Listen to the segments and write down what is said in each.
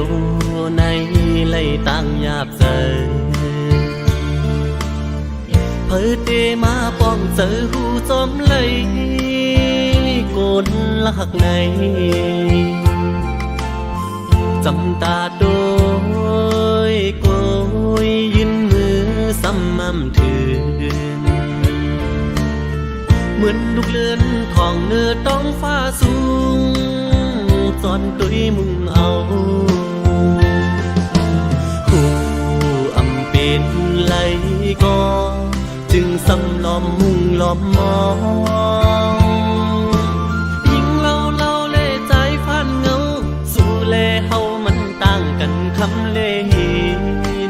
วในไหลตั้งหยาบเสือเพิดเดมาป้องเสือหูจอมไหลกนลักในจำตาโดยโกยยืนมือซ้ำมั่มถือเหมือนลูกเลื่อนของเนื้อต้องฟ้าสูงจอนตุยมุ่งเอาหูอำเป็นไหลก็จึงซ้ำล้อมมุ่งล้อมมองยิ่งเล่าเล่ใจพันเงาสู่แลเฮามันต่างกันคำเล่หิ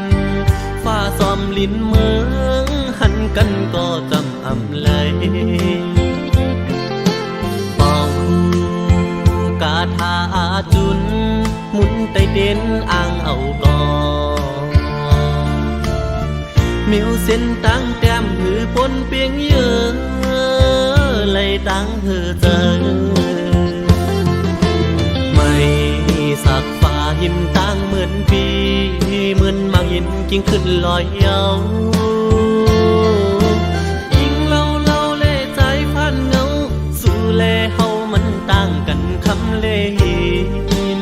นฟ้าซ้อมลิ้นเมืองหันกันก็จำอำเลยเป่ากาถาจุนหมุนไตเด่นอ่างเอาก่อมิวเส้นตั้งแต้มหือปนเปียงเยอะเลยตั้งเธอเจอไม่สักฟ้าหิมตั้งเหมือนปีเหมือนมังหินกิ้งขึ้นลอยเยายิ่งเล่าเล่ใจพันเงาสู่แลเฮามันต่างกันคำเล่หิน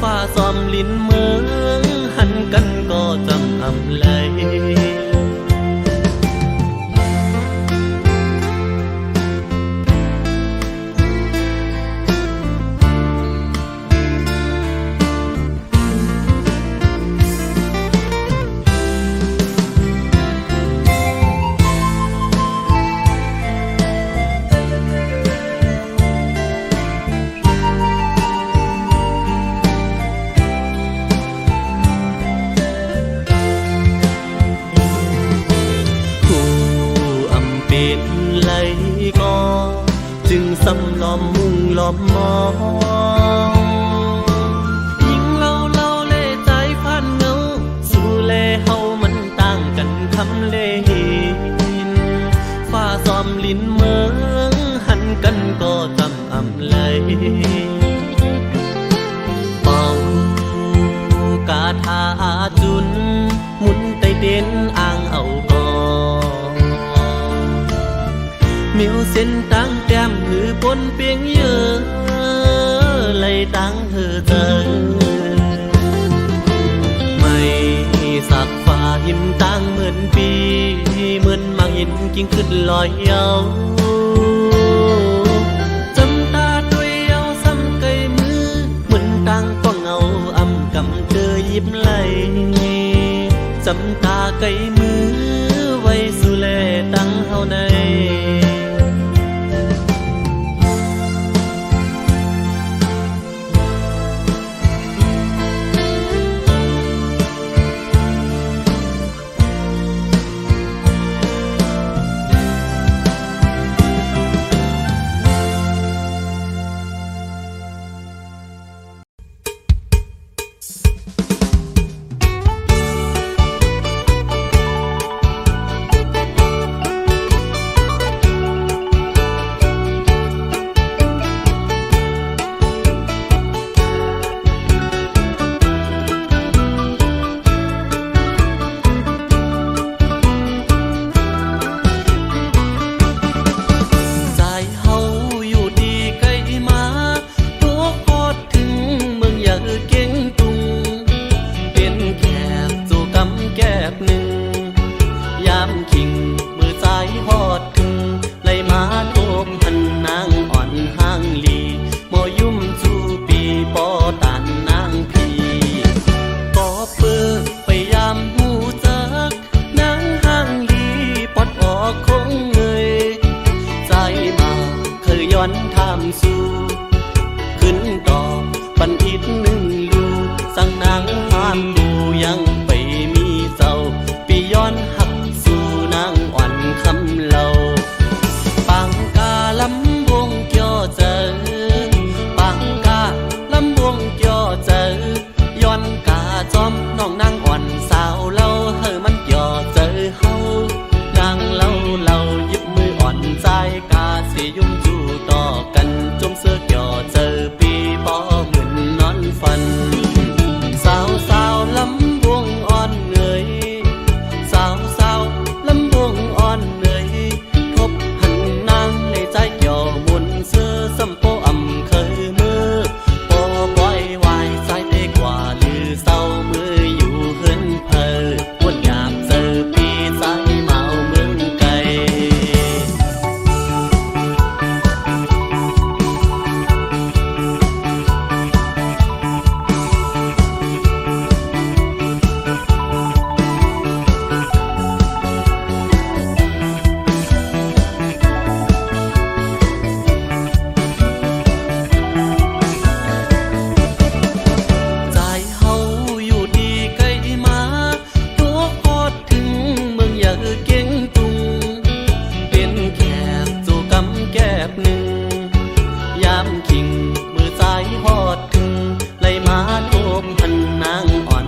ฟ้าซ้อมลิ้นเมืองหันกันก็จำอำเลยจึงซ้ำล้อมมุ่งล้อมมองยิ่งเล่าเล่ใจพันเงาสู่แลเฮามันต่างกันคำเล่หินฟ้าซ้อมลิ้นเมืองหันกันก็จำอำเลยเป่ากาถาจุนหมุนไตเด่นอ่างเอาก่อมิวเส้นตั้งแก้มหือปนเปียงเยอะเลยตั้งเธอเจอไม่สักฟ้าหิมตั้งเหมือนปีเหมือนมังหินกิ้งขึ้นลอยเยาจำตาด้วยเอาซ้ำไกลมือเหมือนตั้งก็เงาอำกำเจอยิ้มไหลจำตาไกลมือไว้สู่แลตั้งเฮาในย้อนทำสู่ขึ้นต่อปันอิดหนึ่งลูสั่งนางห้ามดูยังไปมีเจ้า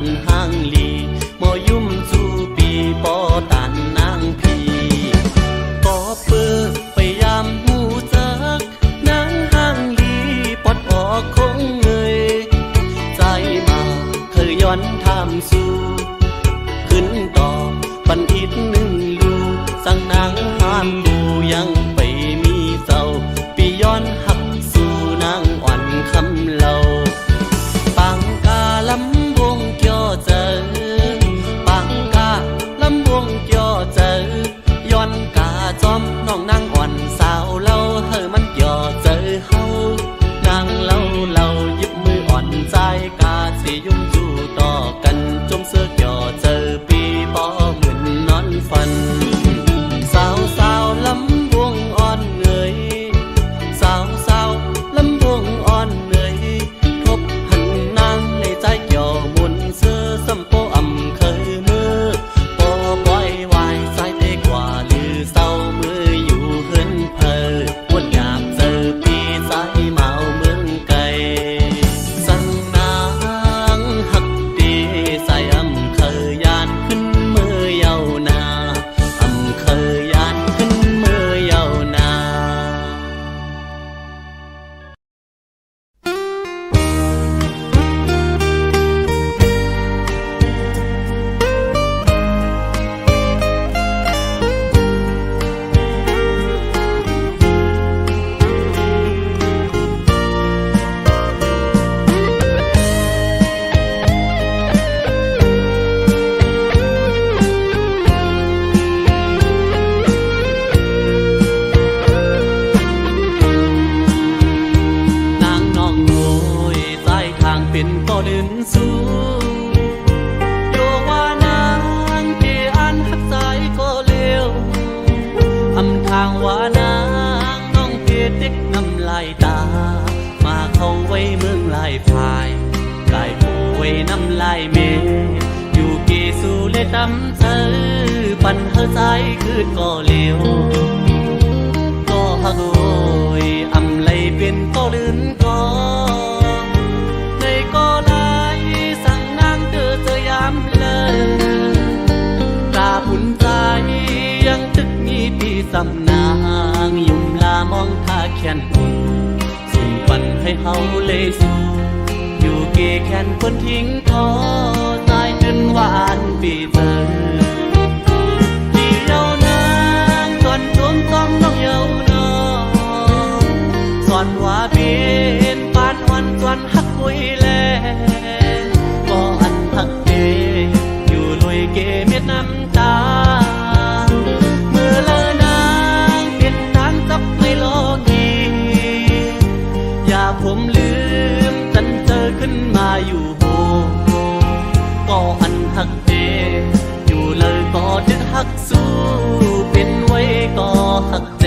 อนห้างลีมอยุ่มจูปีปอตานนางพีก็เปิดพยายามหูจักนางห้างลีปอดออกคงเงยใจมาเคยย้อนทำสู่ขึ้นต่อปันอีกหนึ่งลูสั่งนางห้ามดูยังไปมีเจ้าปีย้อนหักสู่นางอ่อนคำเล่าปังกาลำวงเกี่ยวเจอปังกาลำวงเกี่ยวเจอย้อนกาจอมน้องนางอ่อนสาวเล่าเฮอมันเกี่ยวเจอเฮานางเล่าหยิบมืออ่อนใจกาสิยุ่มจู่ต่อกันจมเสื้อเกี่ยวเจอปีปอเหมือนนอนฝันสาวลำวงอ่อนเงยสาวลำวงอ่อนเงยทบหันนางในใจเกี่ยวมุนเสื้อสัมโปอ่ำเคยมือโปบอยวายใจเตกว่าลือเศร้ามืออยู่เฮือนเพอวนอยากเจอปีใจเมาเมืองไกลสั่งนางหักดีใส่อ่ำเคยยานขึ้นมือเยานาอ่ำเคยยานขึ้นมือเยานา นางน้องโอยใต้ทางเป็นก็เดินสู้โยว่านางที่อันหักใจก็เร็วอำทางว่านางน้องเพชรเด็กน้ำลายตามาเข้าไว้เมืองลายพายกายผู้ไว้น้ำลายเมอยู่เกสู่เลยตำเธอปันเธอใจคืนก็เร็วก็ฮักโอยอำเลยเป็นก็ลื่นก็ในก็ลายสั่งนางเธอจะยามเลยตาผุนใจยังตึกมีปีสำนางยุ่มลามองท่าแขนหุ่นส่งปันให้เฮาเลยสู่อยู่เกแขนคนทิ้งคอตายจนหวานปีเจอที่เยาวนางก่อนทุ่มต้องน้องเยาวนองสอนว่าเป็นปานวันจวนหักคุยแลก็อันหักเดอยู่ลอยเกเม็ดน้ำตาเมื่อเลอนางเป็นนางจับไม่โลกีอย่าผมลืมจันเจอขึ้นมาอยู่โหก็อันหักเดอยู่เลยก็ดึกหักสู้เป็นไว้ก็หักเด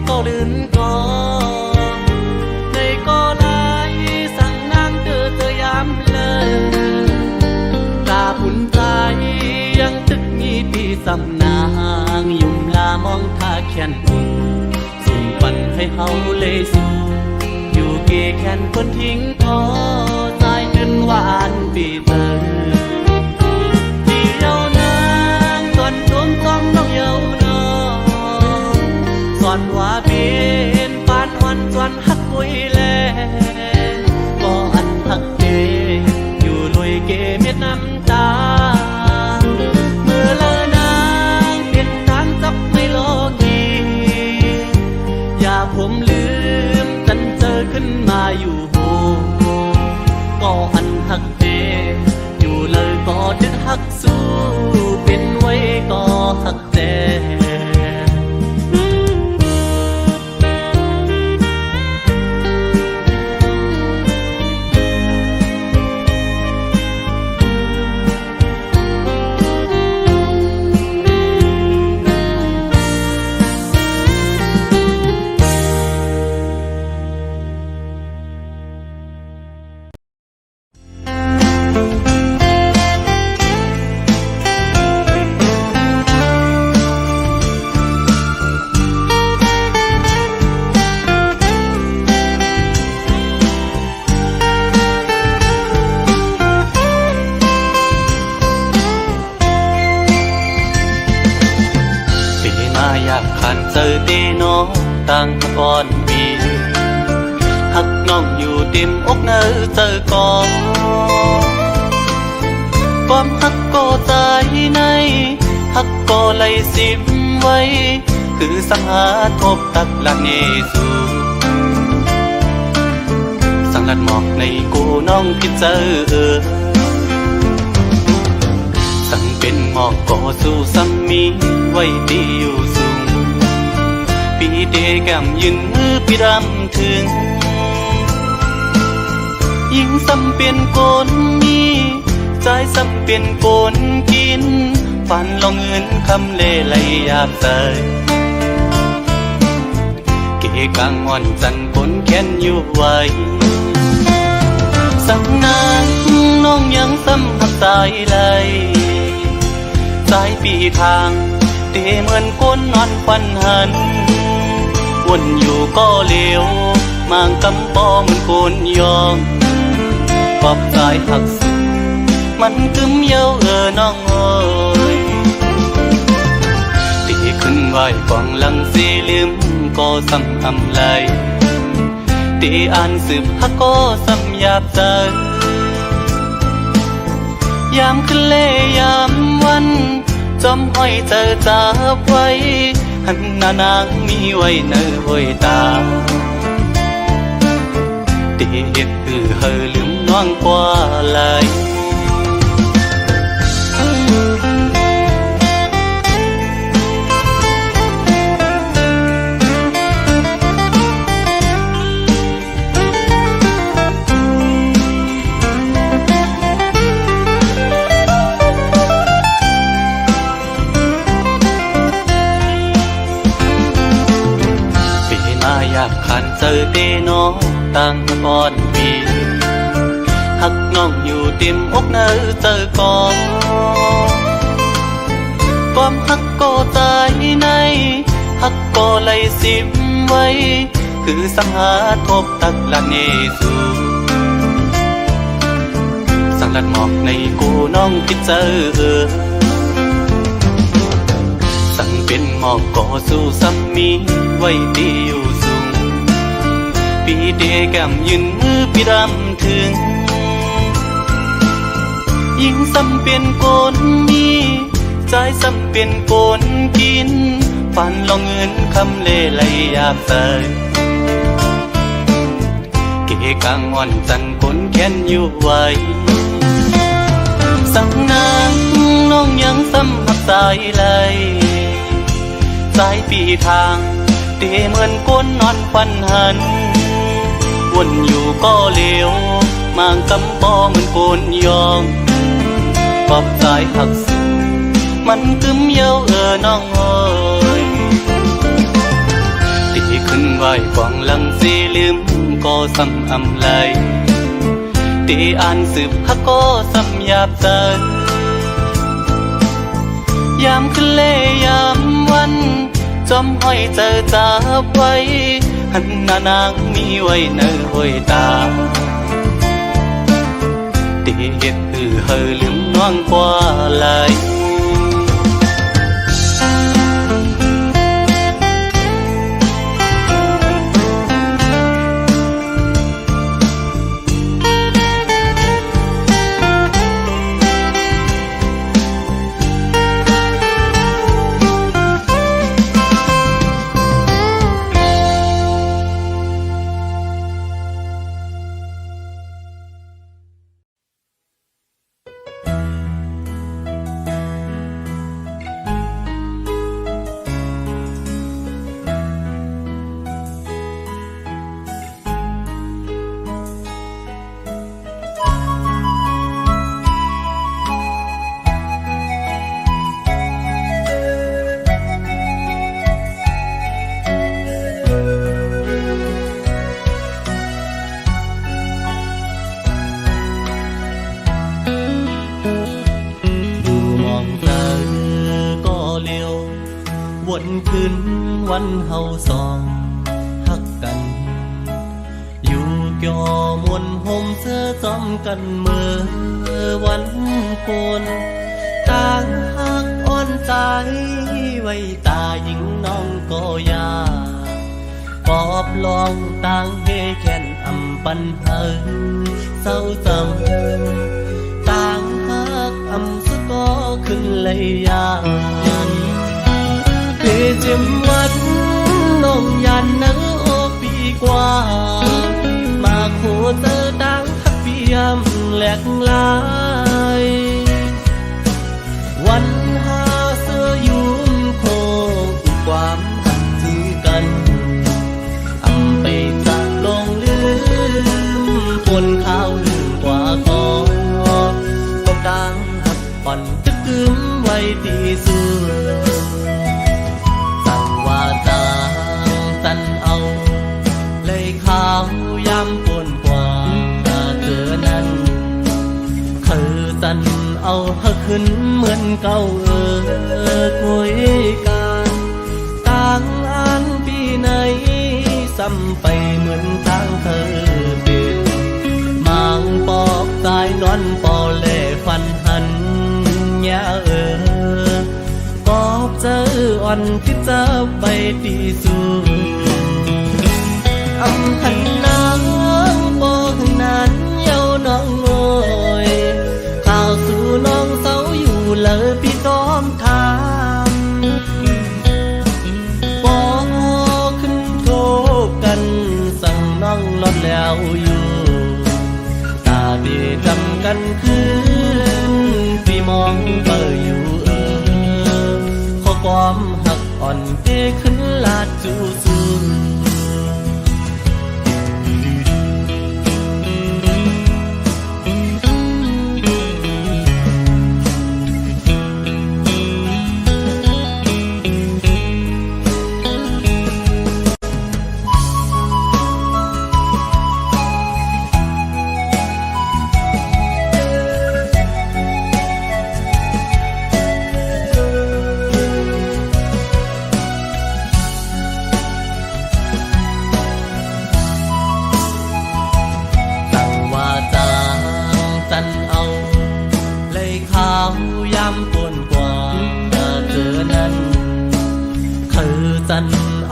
ก็ลื่นก็ในก็ลายสั่งนางเธอจะยามเลยตาผุนใจยังตึกมีปีสำนางยุ่มลามองท่าแขนหุ่นส่งปันให้เฮาเลยสู่อยู่เกแขนคนทิ้งคอใจจนหวานปีเตอที่เยาวนางก่อนทุ่มต้องน้องเยาวนองสอนว่าเป็นปานวันจวนหักคุยแลก็อันหักเดอยู่ลอยเกเม็ดน้ำตาเมื่อเลอนางเป็นนางจับไม่โลกีอย่าผมลืมจันเจอขึ้นมาอยู่โหก็อันหักเดอยู่เลยก็ดึกหักสู้เป็นไว้ก็หักเด อยากขันเจอเตน้องต่างก่อนปีหักน้องอยู่เต็มอกเนอเจอก่อนความหักก็ใจในหักก็ไหลสิบไว้คือสังหาทบตักละเนสูสังลัดหมอกในกูน้องพิเจอสั่งเป็นหมอกก็สู้ซ้ำมีไว้ตีอยู่สูงปีเดแก้มยืนมือพี่รำถึงยิ่งซ้ำเป็นคนมีใจซ้ำเป็นคนกินฝันลองเงินคำเล่ไหลหยาบใสเกกางอ่อนจันคนแค้นอยู่ไว้สังนานน้องยังซ้ำหักสายไหลสายปีทางเตเหมือนคนนอนฟันหันวนอยู่ก็เลวมางกำปอเหมือนคนยองปอบสายหักสุดมันกึมเย้าน้องเอ้ยตีขึ้นไหวกองหลังสีลืมก็ซ้ำอำไหลตีอ่านสืบฮักก็ซ้ำหยาบใจยามขึ้นเล่ยามวันจอมห้อยเจอจับไว้หันหน้านางมีไว้เนื้อห้อยตาตีเฮ็ดเฮอลืมน้องกว่าไหลอยากขันเจอเตน้องต่างก่อนปีหักน้องอยู่เต็มอกเนอเจอก่อนความหักก็ใจในหักก็ไหลสิบไว้คือสังหาทบตักละเนสูสังลัดหมอกในกูน้องพิเจอสั่งเป็นหมอกก็สู้ซ้ำมีไว้ดีอยู่สูงปีเดแก้มยืนมือพี่รำถึงยิ่งซ้ำเป็นคนมีใจซ้ำเป็นคนกินฝันลองเงินคำเล่ไหลหยาบใสเกกางอ่อนจันคนแค้นอยู่ไว้สั่งนางน้องยังซ้ำหักสายไหลสายปีทางเตเหมือนคนนอนฟันหันวนอยู่ก็เลวมางกำปอเหมือนคนยองปอบสายหักสุดมันกึมเย้าน้องเอ้ยตีขึ้นไหวกองหลังสีลืมก็ซ้ำอำไหลตีอ่านสืบฮักก็ซ้ำหยาบใจยามขึ้นเล่ยามวันจอมห้อยเจอจับไว้หันหน้านางมีไว้เนื้อห้อยตาตีเฮ็ดเฮอลืมน้องกว่าไหล วนคืนวันเฮาสองฮักกันอยู่เกี่ยวมวนห่มเสื้อจอมกันเมื่อวันโกนต่างหักอ่อน อนใจไว้ตาหญิงน้องก็ยาปอบลองต่างเฮแค้นอำปันเฮอเศร้าเศร้าต่างฮักอำสุดก็ขึ้นเลยยานคือจิมวัดน้องยันนังโอปีกว่ามาโคเจอต่างฮักเปียมแหลกลายวันหาเสื้อยุ่มโคงความหักถือกันอำไปจากลงลืมปนข้าวลืมกว่าก็ต่างหักอ่อนจะกึมไว้ที่สุดสั่งว่าต่างตันเอาเลยข้าวยำปนกว่าเธอนั้นคือตันเอาหะขึ้นเหมือนเก่าคุยกันต่างอันปีไหนซ้ำไปเหมือนทางเธอเป็นมังปอกสายนอนปอเล่ฟันหันยาปอบเจออ่อนที่จะไปตีสู้อำหันนางปอกนั้นเย้าน้องโอยข่าวสู่น้องเศร้าอยู่เลยพี่ต้อมทางปอกขึ้นโทกันสั่งน้องลดแล้วอยู่ตาเบียจำกันคืนพี่มองเบออยู่ข้อความหักอ่อนเอขึ้นลาดจูซู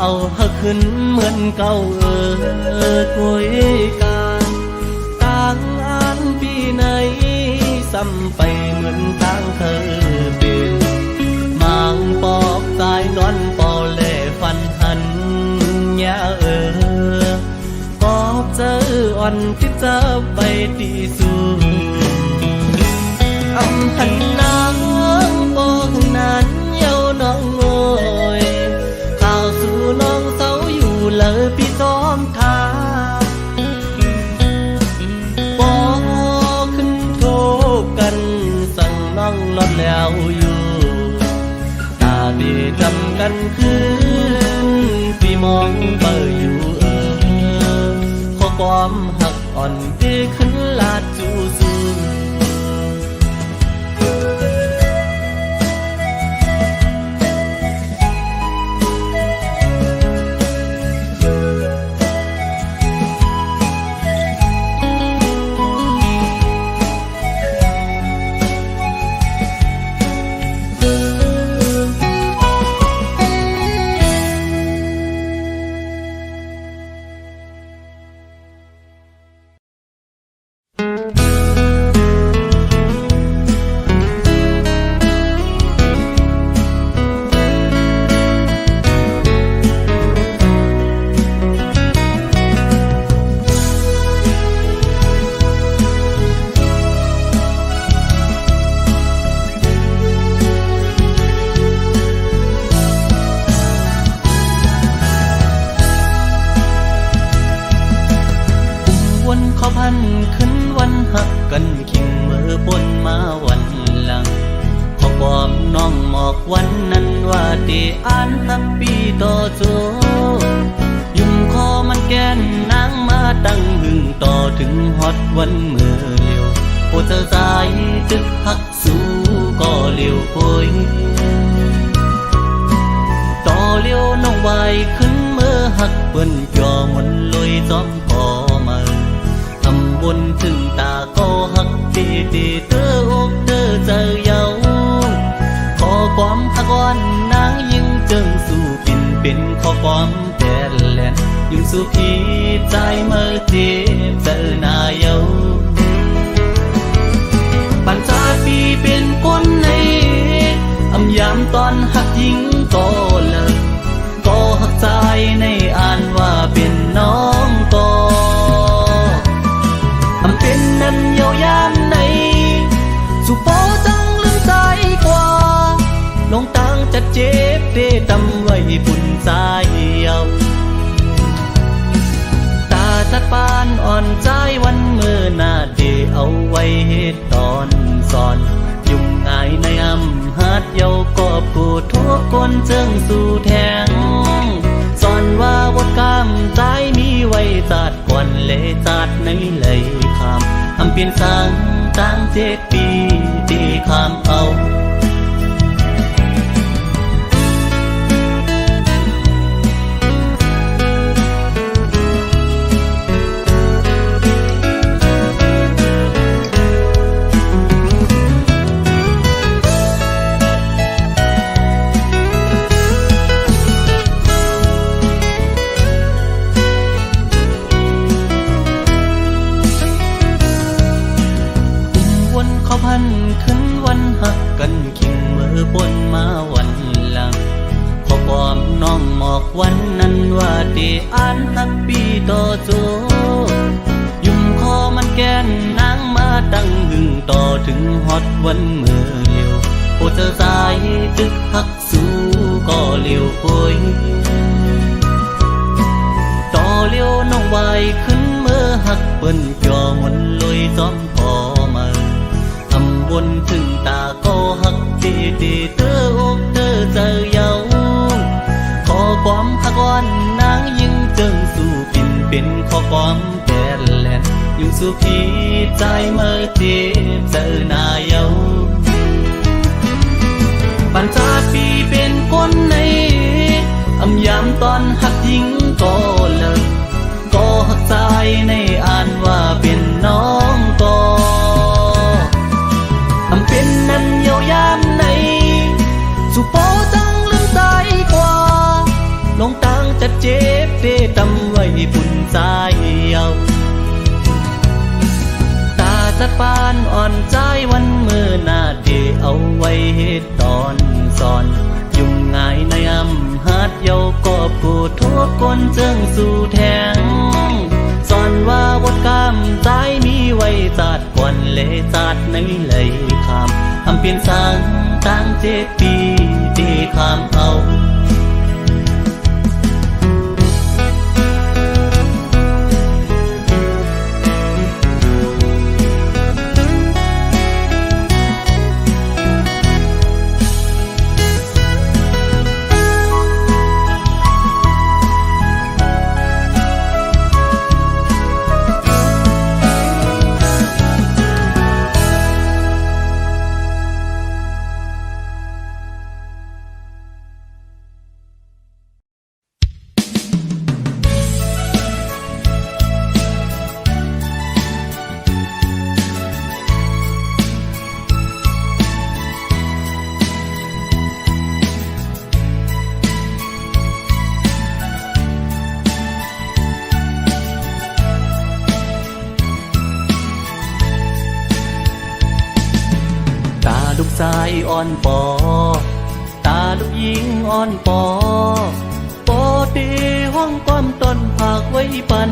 เอาหะขึ้นเหมือนเก่าคุยกันต่างอันปีไหนซ้ำไปเหมือนทางเธอเป็นมังปอกสายนอนปอเล่ฟันหันยาปอบเจออ่อนที่จะไปตีสู้อำหันนางปอกนั้นเย้าน้องโอยข่าวสู่น้องเศร้าอยู่เลยพี่ต้อมทางปอขึ้นโทกันสั่งน้องลดแล้วอยู่ตาเบียจำกันคืนพี่มองเบออยู่ข้อความหักอ่อนเอขึ้นลาดจูซูขึ้นวันหักกันขิงมือบนมาวันหลังขอความน้องหมอกวันนั้นว่าที่อ่านหักปีต่อโจยุ่มคอมันแกนนางมาตั้งหึงต่อถึงฮอดวันเมื่อเลี้ยวโอ้เธอสายจึกหักสู้ก็เลี้ยวโอยต่อเลี้ยวน้องไว้ขึ้นเมื่อหักเปิ้นจอมันลอยจอมพอมาบนถึงตาก็หักตีเธออกเธอใจเยาขอความ เป็นข้อความแปดแหลนยิ่งสุขีใจเมื่อเจ็บเจอหน้าเยาปัญจาปีเป็นคนในอำยามตอนหักยิงก็เลยก็หักใจในอ่านว่าเป็นน้องก็อำเป็นนั้นเยาวยามในสุโปจังลืมใจกว่าลงตังจะเจ็บเดตำไว้บุญใจเยาตาตัดปานอ่อนใจวันเมื่อหน้าเดเอาไว้เหตุตอนสอนยุ่งง่ายในอำหัดเยากอบกูทุกคนเจิงสู่แทงสอนว่าวดกำใจมีไว้จัดก่อนเลจัดในเลยคำอำเปลี่ยนสังตั้ง7 ปีที่คำเอาขึ้นวันหักกันคิงเมื่อบนมาวันหลังขอความน้องหมอกวันนั้นว่าที่อ่านหักปีต่อโจยุ่มคอมันแกนนางมาตั้งหึงต่อถึงฮอดวันเมื่อเลี้ยวโอเจอสายจึกหักสู้ก็เลี้ยวโอยต่อเลี้ยวน้องไว้ขึ้นเมื่อหักเปิ้นจ่อมนลอยซ้อมพอมาวนถึงตาก็หักตีตีเตออกเตอเจอเยาขอความหักวันนางยิ่งเจิงสู่ปินเป็นข้อความแปดแหลนยิ่งสู่พี่ใจเมื่อเจ็บเจอหน้าเยาปัญจาปีเป็นคนในอำยามตอนหักยิ่งก็เลยก็หักใจในอ่านว่าเป็นน้องก็อำเป็นนั้นเยาวยามในสุโปจังลืมใจกว่าลงตังจะเจ็บเดตำไว้ปุ่นใจเยาตาจัดปานอ่อนใจวันเมื่อหน้าเดเอาไว้เหตุตอนสอนยุ่งง่ายในอำหัดเยากอบกูทุกคนเจิงสู่แทงสอนว่าวดกำใจมีไว้จัดก่อนเลจัดในเลยคำอำเปลี่ยนสังตั้ง7 ปีที่คำเอาลูกชายอ่อนปอตาลูกหญิงอ่อนปอปอตีห้องก้อมต้นผักไว้ปัน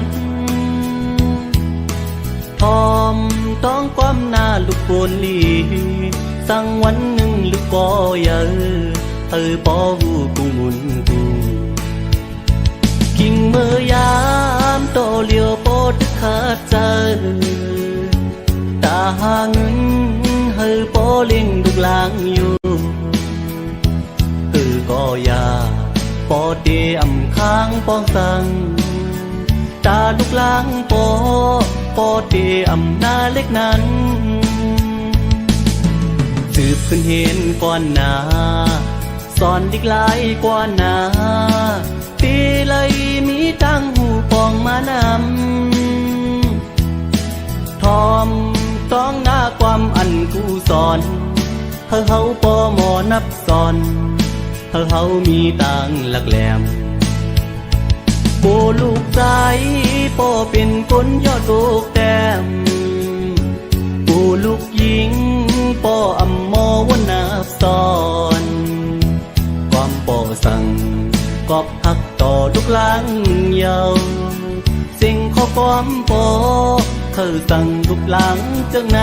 ทอมต้องความหน้าลูกโกนลีสั่งวันหนึ่งลูกก็เยอะปอหูกูมุนกูกิ่งเมื่อยามโตเลียวโปดขาดใจตาหาเงินโปเลี้ยงลูกหลางอยู่ก็ยาปอเดียมค้างป้องสังตาลูกหลางปอเดียมหน้าเล็กนั้นสืบขึ้นเห็นก่อนหน้าสอนดิกหลายกว่าหน้าตีเลยมีตั้งหูปองมานำทอมต้องหน้าความอันกูสอนเฮาปอหมอนับสอน เฮามีต่างหลักแหลมโปลูกใจปอเป็นคนยอดโลกแต้มโปลูกหญิงปออำมอวันนับซ้อนความปอสั่งกอบหักต่อลูกหลังเยาสิ่งข้อความปอเธอสั่งลูกหลังจากไหน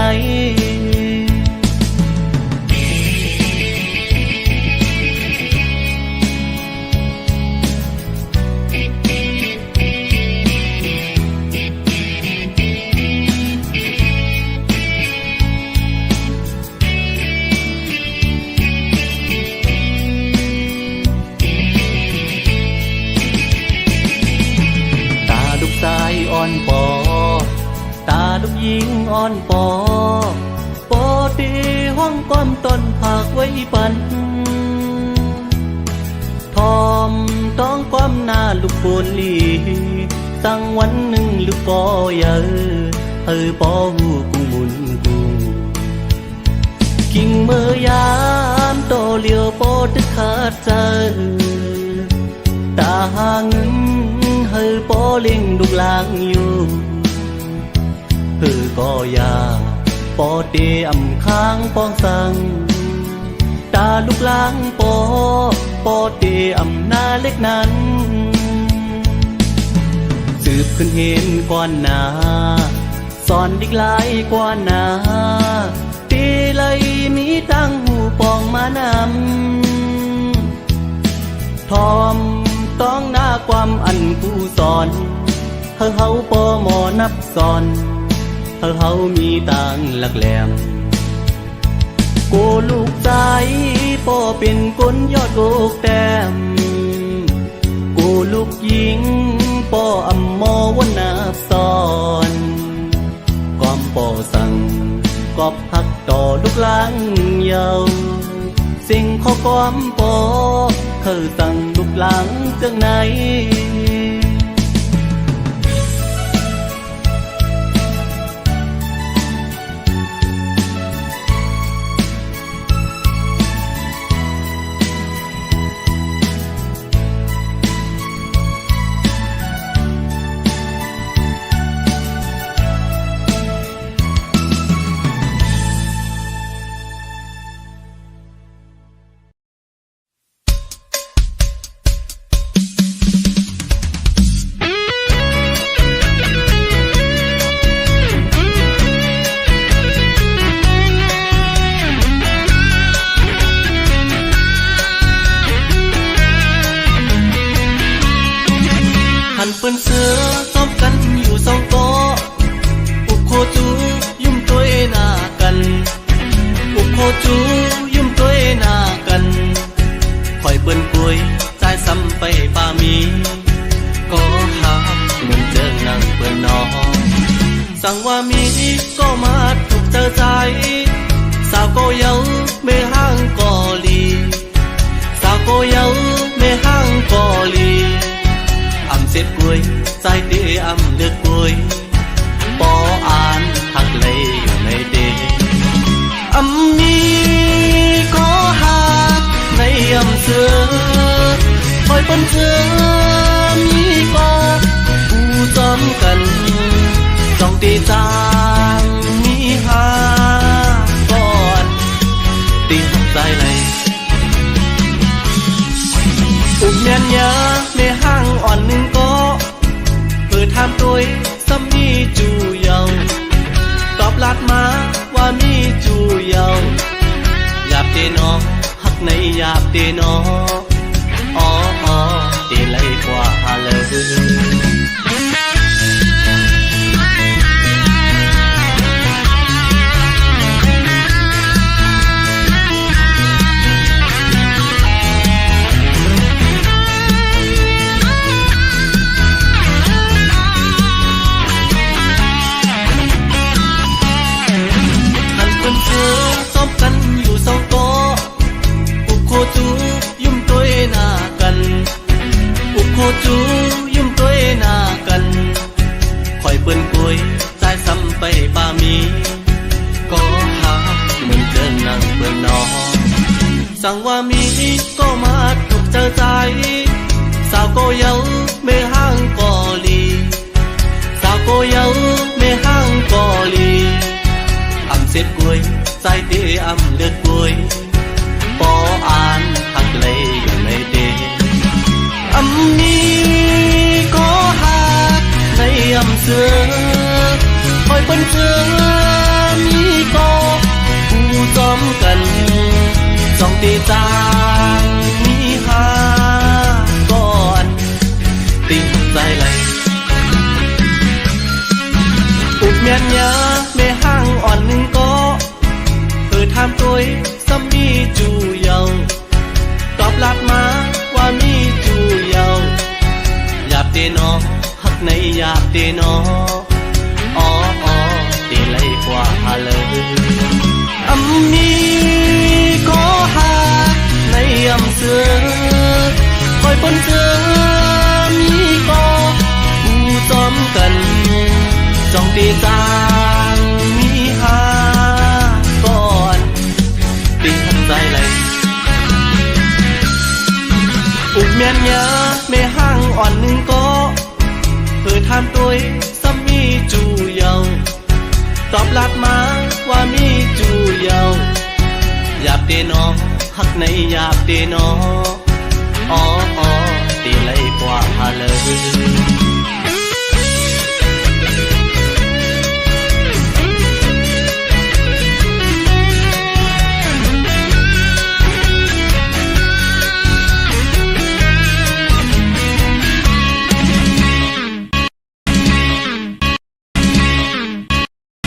ตายอ่อนปอตาลูกหญิงอ่อนปอปอตีห้องก้อมต้นผักไว้ปันทอมต้องก้มหน้าลูกโปนลีสั่งวันหนึ่งลูกปอเยอะปอหูกุงบุญกุงกิ่งเมื่อยามโตเลียวปอตึกขาดใจตาหาเงินปอเลี้ยงลูกหลางอยู่ก็อยาปอเตอำค้างปองสั่งตาลูกหลางปอเตอำนาเล็กนั้นสืบขึ้นเห็นก่อนหน้าสอนดิกหลายกว่าหน้าตีเลยมีตั้งหูปองมานำทอมต้องหน้าความอันผู้สอนเฮาปอหมอนับสอนเฮามีต่างหลักแหลมโกลูกใจปอเป็นคนยอดโลกแต้มโกลูกหญิงปออำมอวันนับสอนความปอสั่งกอบหักต่อลูกหลังเยาสิ่งข้อความปอเธอสั่งลูกหลังจากไหนเปิ้นเสือซ้อมกันอยู่สองโต๊ะอุกโคจูยุ่มตัวหน้ากันอุกโคจูยุ่มตัวหน้ากันคอยเปิ้นป่วยใจซ้ำไปป่ามีก็หาเหมือนเจอหนังเปิ้นนอสั่งว่ามีก็มาถูกเจอใจสาวก็เยาไม่ห่างก็ลีสาวก็เยาไม่ห่างก็ลีเสร็จกล้วยใจเดียมเลือกกล้วยปออ่านหักเลยอยู่ในเดมีก็หักในเสือคอยปนเสือมีก็ผู้จอมกันจ้องตีจางมีหาก่อนตีหักใจเลยอุบเมียนยาในห้างอ่อนหนึ่งก็เปิดทำตัวซ้ำมีจูเยาตอบลัดมาว่ามีจูเยาหยาบเตนอหักในหยาบเตนออ๋อเตเลยกว่าเลยจูยุ่มตัวหน้ากันคอยเปิ้นกล้วยใจซ้ำไปป่ามีก็หาเหมือนเจอหนังเปิ้นนอสั่งว่ามีก็มา sao cô dấu mê hang cò lì sao cô dấu mê hang cò lì âm xếp cuối sai tê âm lượt cuối bỏ an hạt lấy ở nơi đê âm ni có hạt nay âm xưa hồi bên xưa mi có u xóm cần dòng tê giang mi ha con tình dài lầy ụt miên nhớ mê hang on có tham tôi xăm mi chu dầuตอบลาดมาว่ามีจูเยาหยาบเตนอหักในหยาบเตนออ๋ออ๋อเตเลยกว่าเลยอำมีก็หักในอำเสือคอยปนเสือมีก็ผู้ซ้อมกันจ้องตีจางมีหาก่อนติดทันใจเลยอุกเมียนยาไม่ห่างอ่อนหนึ่งก็เพื่อทำตัวซ้ำมีจูเยาตอบลาดมาว่ามีจูเยาหยาบเตนอหักในหยาบเตนออ๋ออ๋อตีเลยกว่าเลย